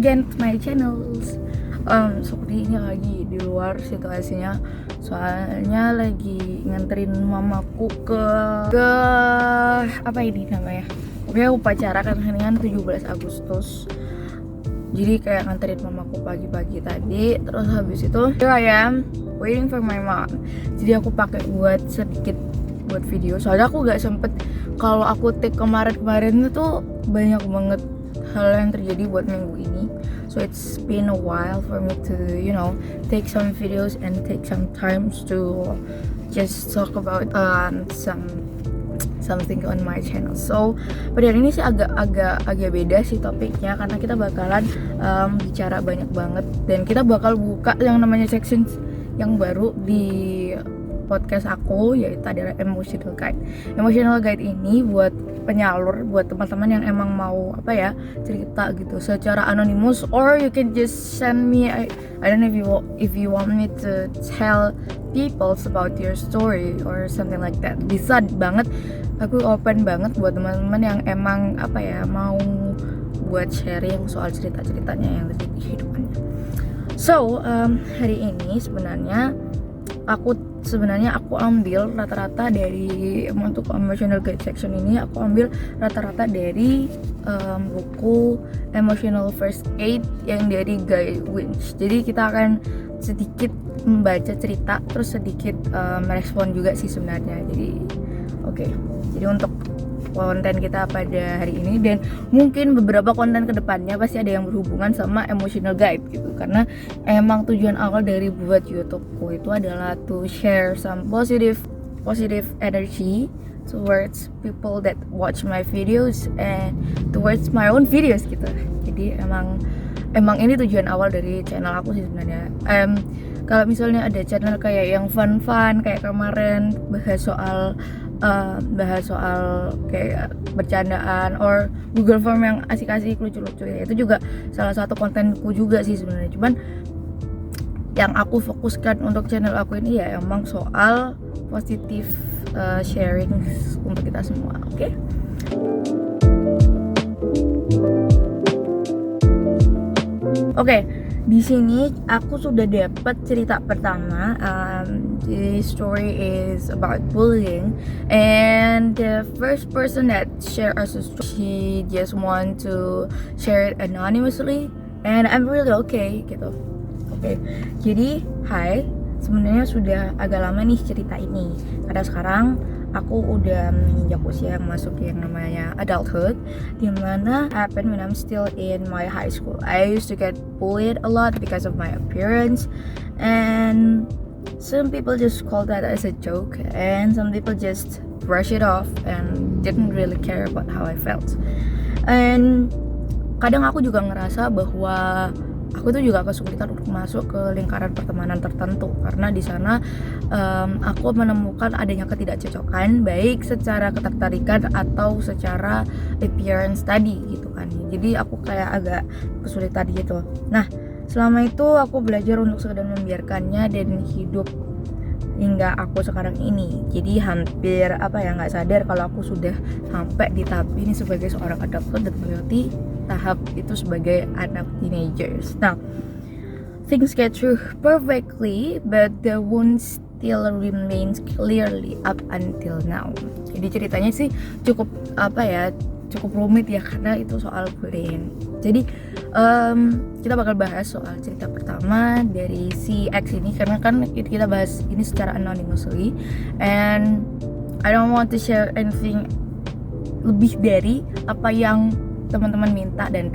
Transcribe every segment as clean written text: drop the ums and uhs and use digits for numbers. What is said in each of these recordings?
again to my channels. Seperti ini lagi di luar situasinya, soalnya lagi nganterin mamaku ke apa ini namanya, oke, upacara kan 17 Agustus. Jadi kayak nganterin mamaku pagi-pagi tadi. Terus habis itu here I am waiting for my mom. Jadi aku pakai buat video, soalnya aku gak sempet. Kalau aku take kemarin itu banyak banget hal yang terjadi buat minggu ini. So it's been a while for me to take some videos and take some times to just talk about something on my channel. So pada hari ini sih agak beda sih topiknya, karena kita bakalan bicara banyak banget, dan kita bakal buka yang namanya section yang baru di podcast aku, yaitu adalah emotional guide. Emotional guide ini buat penyalur, buat teman-teman yang emang mau cerita gitu secara anonymous, or you can just send me. I don't know if you want me to tell people about your story or something like that. Bisa banget, aku open banget buat teman-teman yang emang mau buat sharing soal cerita-ceritanya yang terjadi di hidupannya. So hari ini sebenarnya aku ambil rata-rata dari, untuk emotional guide section ini aku ambil rata-rata dari buku Emotional First Aid yang dari Guy Winch. Jadi kita akan sedikit membaca cerita, terus sedikit merespon juga sih sebenarnya. Jadi oke. Jadi untuk konten kita pada hari ini, dan mungkin beberapa konten kedepannya pasti ada yang berhubungan sama emotional guide gitu, karena emang tujuan awal dari buat YouTubeku itu adalah to share some positive energy towards people that watch my videos and towards my own videos gitu. Jadi emang ini tujuan awal dari channel aku sih sebenarnya. Kalau misalnya ada channel kayak yang fun kayak kemarin bahas soal kayak bercandaan or Google Form yang asik-asik, lucu-lucu, ya itu juga salah satu kontenku juga sih sebenarnya. Cuman yang aku fokuskan untuk channel aku ini ya emang soal positif sharing untuk kita semua, oke? Oke, di sini aku sudah dapat cerita pertama. The story is about bullying, and the first person that share us a story, she just want to share it anonymously, and I'm really okay gitu. Oke, jadi hai, sebenarnya sudah agak lama nih cerita ini, karena sekarang aku udah menginjak usia yang masuk yang namanya adulthood, dimana happen when I'm still in my high school. I used to get bullied a lot because of my appearance, and some people just call that as a joke, and some people just brush it off and didn't really care about how I felt. And kadang aku juga ngerasa bahwa aku tuh juga kesulitan untuk masuk ke lingkaran pertemanan tertentu, karena di sana aku menemukan adanya ketidakcocokan, baik secara ketertarikan atau secara appearance tadi gitu kan. Jadi aku kayak agak kesulitan gitu. Nah, selama itu aku belajar untuk sekedar membiarkannya dan hidup hingga aku sekarang ini. Jadi hampir nggak sadar kalau aku sudah sampai di tahap ini sebagai seorang adulthood dan melewati tahap itu sebagai anak teenagers. Now, things get through perfectly, but the wound still remains clearly up until now. Jadi ceritanya sih cukup rumit ya, karena itu soal bullying. Jadi kita bakal bahas soal cerita pertama dari si X ini, karena kan kita bahas ini secara anonymously, and I don't want to share anything lebih dari apa yang teman-teman minta dan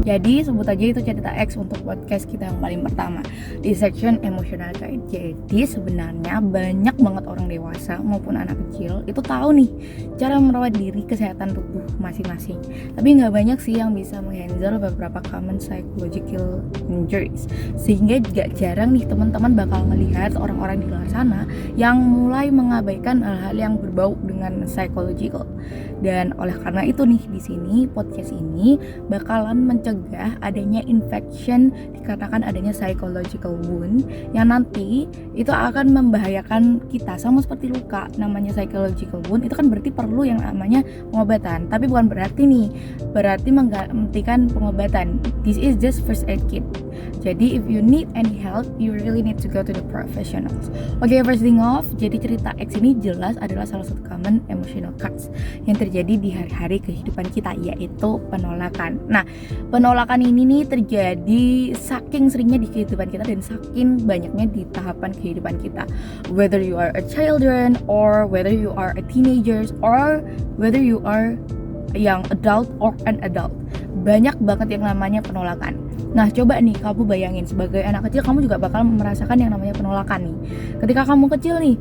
jadi sebut aja itu cerita X untuk podcast kita yang paling pertama di section emotional guide. Jadi sebenarnya banyak banget orang dewasa maupun anak kecil itu tahu nih cara merawat diri, kesehatan tubuh masing-masing, tapi nggak banyak sih yang bisa menghandle beberapa common psychological injuries, sehingga gak jarang nih teman-teman bakal melihat orang-orang di luar sana yang mulai mengabaikan hal-hal yang berbau dengan psychological. Dan oleh karena itu nih, di sini podcast ini bakalan mencegah juga adanya infection dikarenakan adanya psychological wound yang nanti itu akan membahayakan kita, sama seperti luka. Namanya psychological wound itu kan berarti perlu yang namanya pengobatan, tapi bukan berarti menghentikan pengobatan. This is just first aid kit. Jadi if you need any help, you really need to go to the professionals. Oke, first thing off, jadi cerita X ini jelas adalah salah satu common emotional cuts yang terjadi di hari-hari kehidupan kita, yaitu penolakan. Nah, penolakan ini nih terjadi saking seringnya di kehidupan kita dan saking banyaknya di tahapan kehidupan kita. Whether you are a children or whether you are a teenagers or whether you are young adult or an adult, banyak banget yang namanya penolakan. Nah, coba nih kamu bayangin sebagai anak kecil, kamu juga bakal merasakan yang namanya penolakan nih. Ketika kamu kecil nih,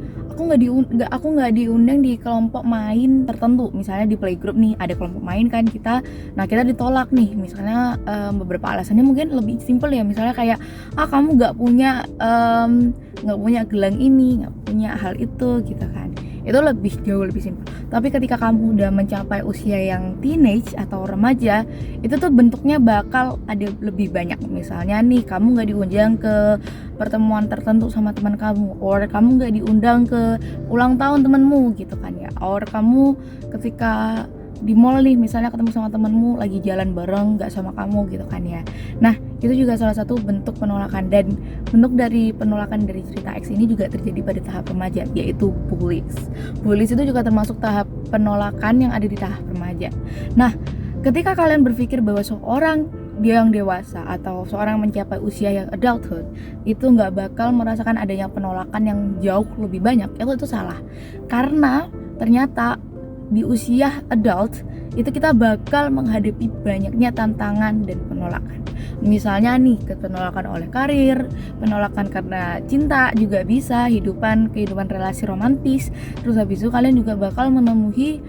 aku nggak diundang di kelompok main tertentu, misalnya di playgroup nih ada kelompok main kan kita, nah kita ditolak nih, misalnya beberapa alasannya mungkin lebih simple ya, misalnya kayak kamu nggak punya gelang ini, nggak punya hal itu gitu kan. Itu jauh lebih simpel. Tapi ketika kamu udah mencapai usia yang teenage atau remaja, itu tuh bentuknya bakal ada lebih banyak. Misalnya nih, kamu nggak diundang ke pertemuan tertentu sama teman kamu, or kamu nggak diundang ke ulang tahun temanmu gitu kan ya, or kamu ketika di mall nih misalnya ketemu sama temenmu lagi jalan bareng nggak sama kamu gitu kan ya. Nah, itu juga salah satu bentuk penolakan, dan bentuk dari penolakan dari cerita X ini juga terjadi pada tahap remaja, yaitu bullies. Bullies itu juga termasuk tahap penolakan yang ada di tahap remaja. Nah, ketika kalian berpikir bahwa seorang yang dewasa atau seorang mencapai usia yang adulthood itu nggak bakal merasakan adanya penolakan yang jauh lebih banyak, itu salah. Karena ternyata di usia adult itu kita bakal menghadapi banyaknya tantangan dan penolakan. Misalnya nih, penolakan oleh karir, penolakan karena cinta juga bisa, kehidupan relasi romantis. Terus habis itu kalian juga bakal menemui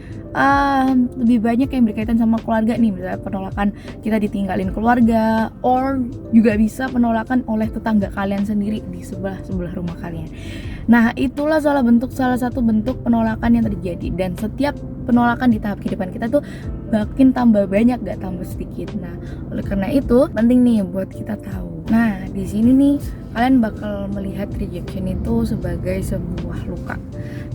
lebih banyak yang berkaitan sama keluarga nih, misalnya penolakan kita ditinggalin keluarga, or juga bisa penolakan oleh tetangga kalian sendiri di sebelah rumah kalian. Nah, itulah salah satu bentuk penolakan yang terjadi, dan setiap penolakan di tahap kehidupan kita tuh makin tambah banyak, gak tambah sedikit. Nah, oleh karena itu penting nih buat kita tahu. Nah, di sini nih kalian bakal melihat rejection itu sebagai sebuah luka.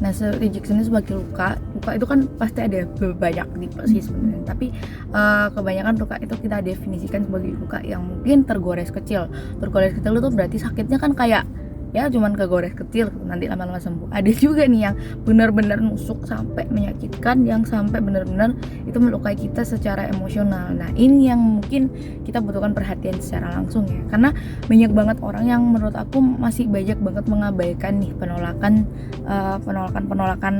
Nah, rejection itu sebagai luka itu kan pasti ada banyak tipe sih sebenarnya. Tapi kebanyakan luka itu kita definisikan sebagai luka yang mungkin tergores kecil. Tergores kecil itu berarti sakitnya kan kayak ya cuman kegores kecil, nanti lama-lama sembuh. Ada juga nih yang benar-benar nusuk sampai menyakitkan, yang sampai benar-benar itu melukai kita secara emosional. Nah, ini yang mungkin kita butuhkan perhatian secara langsung ya, karena banyak banget orang yang menurut aku masih banyak banget mengabaikan nih penolakan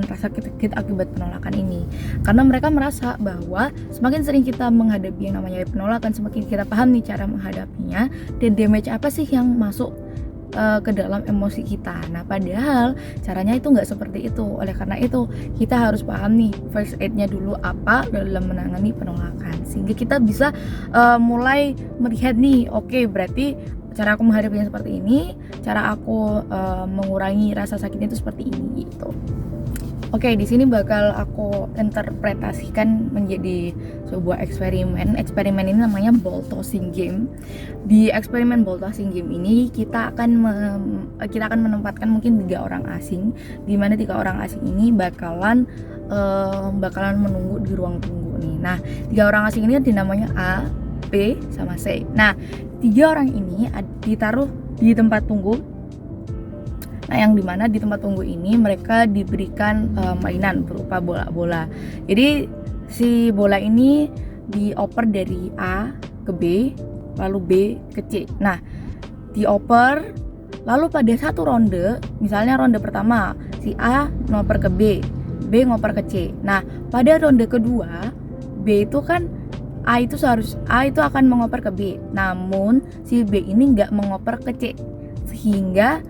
rasa sakit akibat penolakan ini, karena mereka merasa bahwa semakin sering kita menghadapi yang namanya penolakan, semakin kita paham nih cara menghadapinya dan damage apa sih yang masuk ke dalam emosi kita. Nah, padahal caranya itu nggak seperti itu. Oleh karena itu kita harus paham nih first aid-nya dulu apa dalam menangani penolakan, sehingga kita bisa mulai melihat nih, oke, berarti cara aku menghadapinya seperti ini, cara aku mengurangi rasa sakitnya itu seperti ini gitu. Oke, di sini bakal aku interpretasikan menjadi sebuah eksperimen. Eksperimen ini namanya ball tossing game. Di eksperimen ball tossing game ini kita akan menempatkan mungkin 3 orang asing, di mana 3 orang asing ini bakalan menunggu di ruang tunggu nih. Nah, 3 orang asing ini dinamanya A, B, sama C. Nah, 3 orang ini ditaruh di tempat tunggu. Nah, yang dimana di tempat tunggu ini mereka diberikan mainan berupa bola-bola. Jadi si bola ini dioper dari A ke B, lalu B ke C. Nah, dioper, lalu pada satu ronde, misalnya ronde pertama si A ngoper ke B, B ngoper ke C. Nah, pada ronde kedua B itu kan A itu akan mengoper ke B, namun si B ini nggak mengoper ke C, sehingga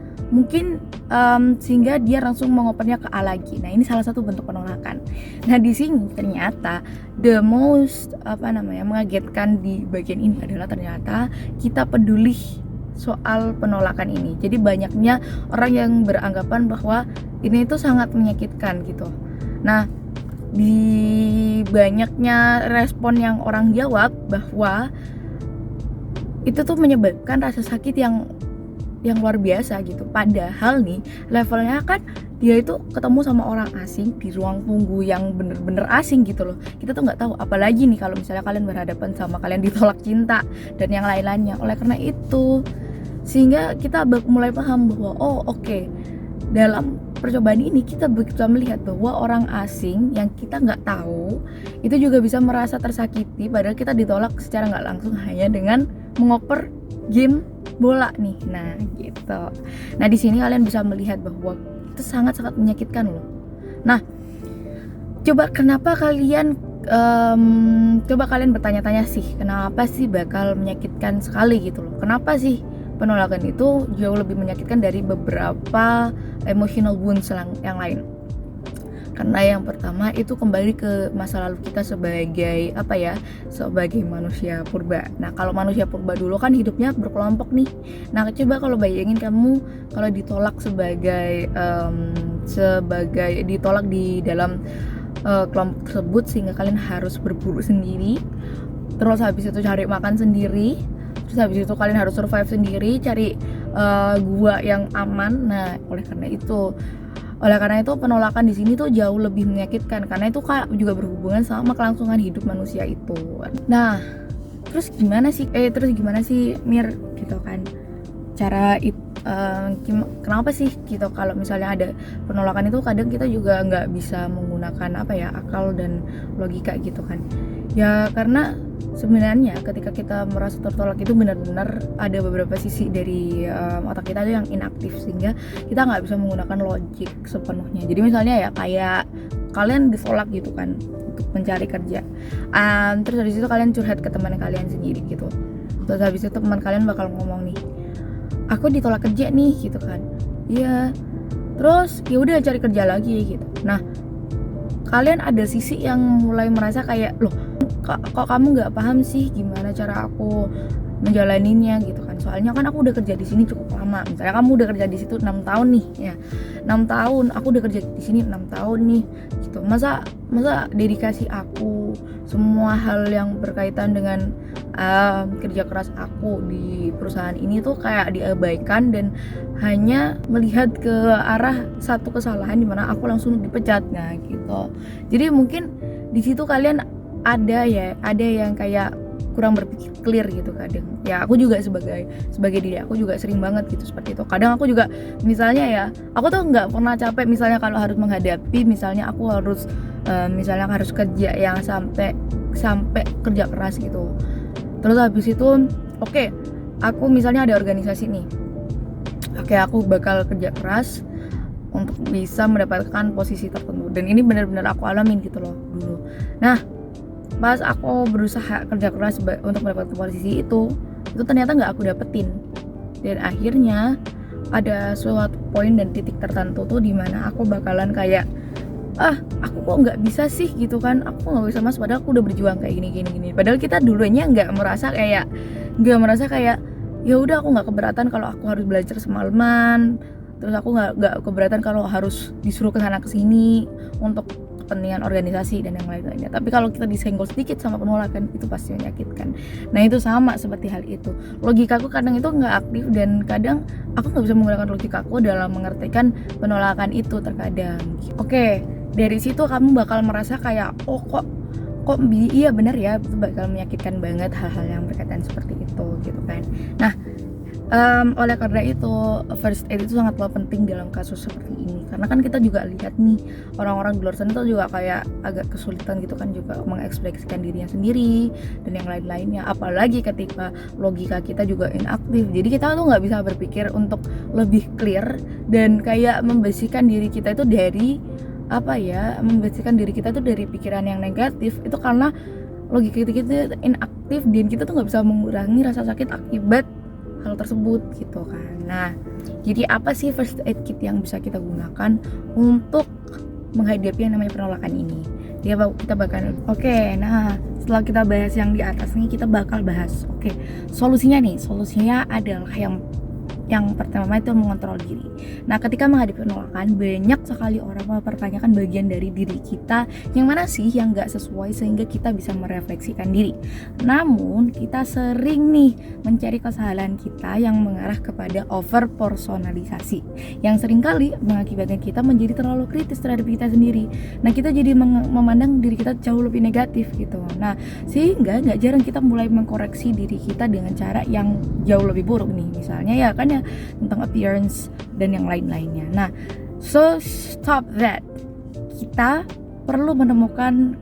dia langsung mengopernya ke A lagi. Nah, ini salah satu bentuk penolakan. Nah, di sini ternyata the most mengagetkan di bagian ini adalah ternyata kita peduli soal penolakan ini. Jadi banyaknya orang yang beranggapan bahwa ini itu sangat menyakitkan gitu. Nah, di banyaknya respon yang orang jawab bahwa itu tuh menyebabkan rasa sakit yang luar biasa gitu. Padahal nih levelnya kan dia itu ketemu sama orang asing di ruang tunggu yang bener-bener asing gitu loh. Kita tuh nggak tahu, apalagi nih kalau misalnya kalian berhadapan sama kalian ditolak cinta dan yang lain-lainnya. Oleh karena itu sehingga kita mulai paham bahwa oke, dalam percobaan ini kita bisa melihat bahwa orang asing yang kita nggak tahu itu juga bisa merasa tersakiti padahal kita ditolak secara nggak langsung hanya dengan mengoper game bola nih. Nah gitu. Nah di sini kalian bisa melihat bahwa itu sangat-sangat menyakitkan loh. Nah coba kalian bertanya-tanya sih, kenapa sih bakal menyakitkan sekali gitu loh. Kenapa sih penolakan itu jauh lebih menyakitkan dari beberapa emotional wounds yang lain? Karena yang pertama itu kembali ke masa lalu kita sebagai sebagai manusia purba. Nah kalau manusia purba dulu kan hidupnya berkelompok nih. Nah coba kalau bayangin kamu kalau ditolak sebagai ditolak di dalam kelompok tersebut sehingga kalian harus berburu sendiri, terus habis itu cari makan sendiri, terus habis itu kalian harus survive sendiri, cari gua yang aman. Nah oleh karena itu penolakan di sini tuh jauh lebih menyakitkan karena itu juga berhubungan sama kelangsungan hidup manusia itu. Nah, terus gimana sih Mir gitu kan? Kenapa sih gitu kalau misalnya ada penolakan itu kadang kita juga nggak bisa menggunakan akal dan logika gitu kan? Ya karena sebenarnya ketika kita merasa tertolak itu benar-benar ada beberapa sisi dari otak kita tuh yang inaktif sehingga kita nggak bisa menggunakan logik sepenuhnya. Jadi misalnya ya kayak kalian ditolak gitu kan untuk mencari kerja, terus habis itu kalian curhat ke teman kalian sendiri gitu, terus habis itu teman kalian bakal ngomong nih, aku ditolak kerja nih gitu kan, iya, terus ya udah cari kerja lagi gitu. Nah kalian ada sisi yang mulai merasa kayak loh kok kamu nggak paham sih gimana cara aku menjalaninya gitu kan, soalnya kan aku udah kerja di sini cukup lama. Misalnya kamu udah kerja di situ 6 tahun nih ya, 6 tahun, aku udah kerja di sini 6 tahun nih gitu. Masa dedikasi aku, semua hal yang berkaitan dengan kerja keras aku di perusahaan ini tuh kayak diabaikan dan hanya melihat ke arah satu kesalahan dimana aku langsung dipecat. Nah gitu. Jadi mungkin di situ kalian ada yang kayak kurang berpikir clear gitu kadang. Ya aku juga sebagai diri aku juga sering banget gitu seperti itu. Kadang aku juga misalnya ya, aku tuh nggak pernah capek misalnya kalau harus menghadapi misalnya aku harus kerja yang sampai kerja keras gitu. Terus habis itu aku misalnya ada organisasi nih. Aku bakal kerja keras untuk bisa mendapatkan posisi tertentu dan ini benar-benar aku alamin gitu loh dulu. Nah pas aku berusaha kerja keras untuk mendapatkan posisi itu ternyata nggak aku dapetin, dan akhirnya ada suatu poin dan titik tertentu tuh dimana aku bakalan kayak aku kok nggak bisa sih gitu kan, aku nggak bisa mas padahal aku udah berjuang kayak gini. Padahal kita dulunya nggak merasa kayak ya udah aku nggak keberatan kalau aku harus belajar semalaman, terus aku nggak keberatan kalau harus disuruh kesana kesini untuk kepentingan organisasi dan yang lain-lainnya. Tapi kalau kita disenggol sedikit sama penolakan itu pasti menyakitkan. Nah itu sama seperti hal itu, logikaku kadang itu nggak aktif dan kadang aku nggak bisa menggunakan logikaku dalam mengartikan penolakan itu terkadang. Dari situ kamu bakal merasa kayak iya benar ya, itu bakal menyakitkan banget hal-hal yang berkaitan seperti itu gitu kan. Nah oleh karena itu first aid itu sangatlah penting dalam kasus seperti ini, karena kan kita juga lihat nih orang-orang di luar sana tuh juga kayak agak kesulitan gitu kan juga mengekspresikan dirinya sendiri dan yang lain-lainnya, apalagi ketika logika kita juga inaktif. Jadi kita tuh nggak bisa berpikir untuk lebih clear dan kayak membersihkan diri kita itu dari dari pikiran yang negatif itu karena logika kita inaktif dan kita tuh nggak bisa mengurangi rasa sakit akibat hal tersebut gitu kan. Nah jadi apa sih first aid kit yang bisa kita gunakan untuk menghadapi yang namanya penolakan ini? Kita bakal nah setelah kita bahas yang di atas nih, kita bakal bahas solusinya adalah yang yang pertama itu mengontrol diri. Nah, ketika menghadapi penolakan, banyak sekali orang mempertanyakan bagian dari diri kita yang mana sih yang gak sesuai sehingga kita bisa merefleksikan diri. Namun, kita sering nih mencari kesalahan kita yang mengarah kepada over personalisasi, yang seringkali mengakibatkan kita menjadi terlalu kritis terhadap kita sendiri. Nah, kita jadi memandang diri kita jauh lebih negatif gitu. Nah, sehingga gak jarang kita mulai mengkoreksi diri kita dengan cara yang jauh lebih buruk nih. Misalnya ya kan ya tentang appearance dan yang lain-lainnya. Nah, so stop that. Kita perlu menemukan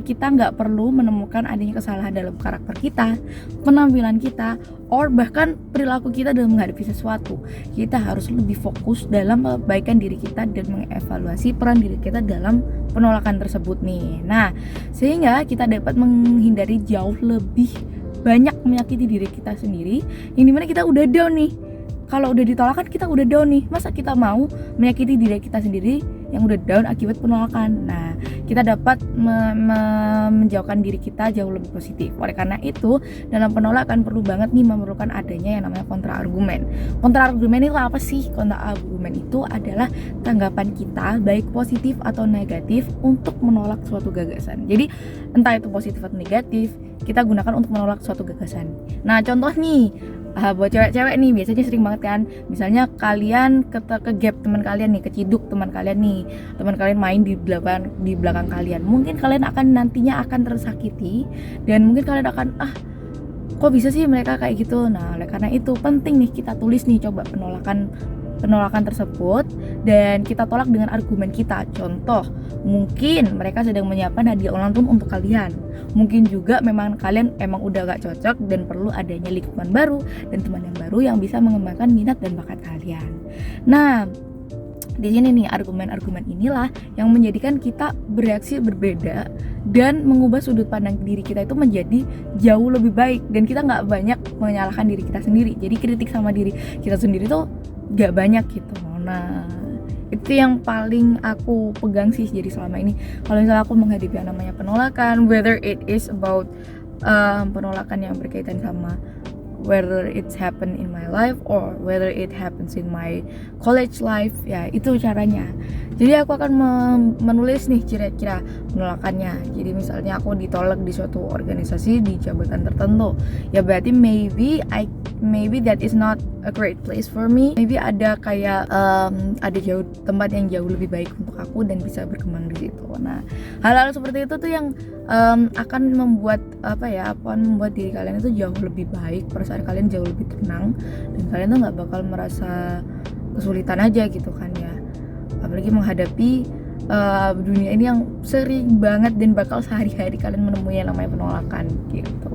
kita nggak perlu menemukan adanya kesalahan dalam karakter kita, penampilan kita, or bahkan perilaku kita dalam menghadapi sesuatu. Kita harus lebih fokus dalam perbaikan diri kita dan mengevaluasi peran diri kita dalam penolakan tersebut nih. Nah, sehingga kita dapat menghindari jauh lebih banyak menyakiti diri kita sendiri, yang dimana kita udah down nih. Kalau udah ditolak kan kita udah down nih. Masa kita mau menyakiti diri kita sendiri yang udah down akibat penolakan? Nah, kita dapat menjauhkan diri kita jauh lebih positif. Oleh karena itu, dalam penolakan perlu banget nih memerlukan adanya yang namanya kontra argumen. Kontra argumen itu apa sih? Kontra argumen itu adalah tanggapan kita baik positif atau negatif untuk menolak suatu gagasan. Jadi, entah itu positif atau negatif, kita gunakan untuk menolak suatu gagasan. Nah, contoh nih, buat cewek-cewek nih biasanya sering banget kan, misalnya kalian ke gap teman kalian nih, keciduk teman kalian nih, teman kalian main di belakang kalian, mungkin kalian akan nantinya akan tersakiti dan mungkin kalian akan kok bisa sih mereka kayak gitu. Nah, oleh karena itu penting nih kita tulis nih coba penolakan tersebut dan kita tolak dengan argumen kita. Contoh, mungkin mereka sedang menyiapkan hadiah ulang tahun untuk kalian. Mungkin juga memang kalian emang udah gak cocok dan perlu adanya lingkungan baru dan teman yang baru yang bisa mengembangkan minat dan bakat kalian. Nah, di sini nih argumen-argumen inilah yang menjadikan kita bereaksi berbeda dan mengubah sudut pandang diri kita itu menjadi jauh lebih baik dan kita nggak banyak menyalahkan diri kita sendiri. Jadi kritik sama diri kita sendiri tuh gak banyak gitu. Nah, itu yang paling aku pegang sih jadi selama ini kalau misalnya aku menghadapi yang namanya penolakan, whether it is about penolakan yang berkaitan sama whether it's happen in my life or whether it happens in my college life, ya itu caranya. Jadi aku akan menulis nih kira-kira penolakannya. Jadi misalnya aku ditolak di suatu organisasi di jabatan tertentu, ya berarti maybe that is not a great place for me. Maybe ada kayak ada tempat yang jauh lebih baik untuk aku dan bisa berkembang di situ. Nah, hal-hal seperti itu tuh yang akan membuat membuat diri kalian itu jauh lebih baik, perasaan kalian jauh lebih tenang dan kalian tuh nggak bakal merasa kesulitan aja gitu kan ya. Apalagi menghadapi dunia ini yang sering banget dan bakal sehari-hari kalian menemui yang namanya penolakan gitu.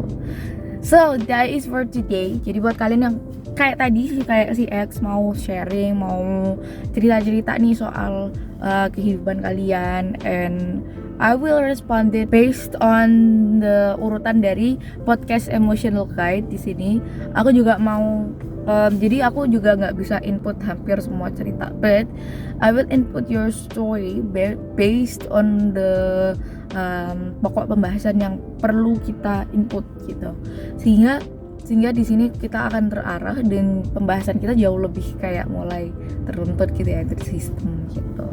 So that is for today. Jadi buat kalian yang kayak tadi kayak si X mau sharing, mau cerita-cerita nih soal kehidupan kalian, and I will respond it based on the urutan dari podcast Emotional Guide di sini. Aku juga mau jadi aku juga nggak bisa input hampir semua cerita, but I will input your story based on the pokok pembahasan yang perlu kita input gitu, sehingga di sini kita akan terarah dan pembahasan kita jauh lebih kayak mulai teruntut gitu ya, tersistem gitu.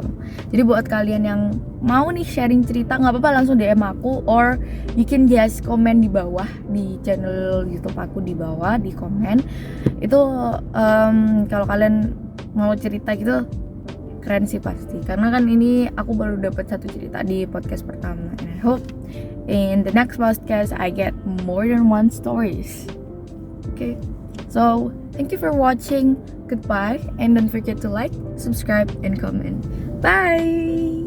Jadi buat kalian yang mau nih sharing cerita, nggak apa-apa langsung DM aku, or you can just komen di bawah di channel YouTube aku di bawah di komen. Itu kalau kalian mau cerita gitu keren sih pasti, karena kan ini aku baru dapat satu cerita di podcast pertama, and I hope in the next podcast I get more than one stories. Okay, so thank you for watching. Goodbye, and don't forget to like, subscribe, and comment. Bye.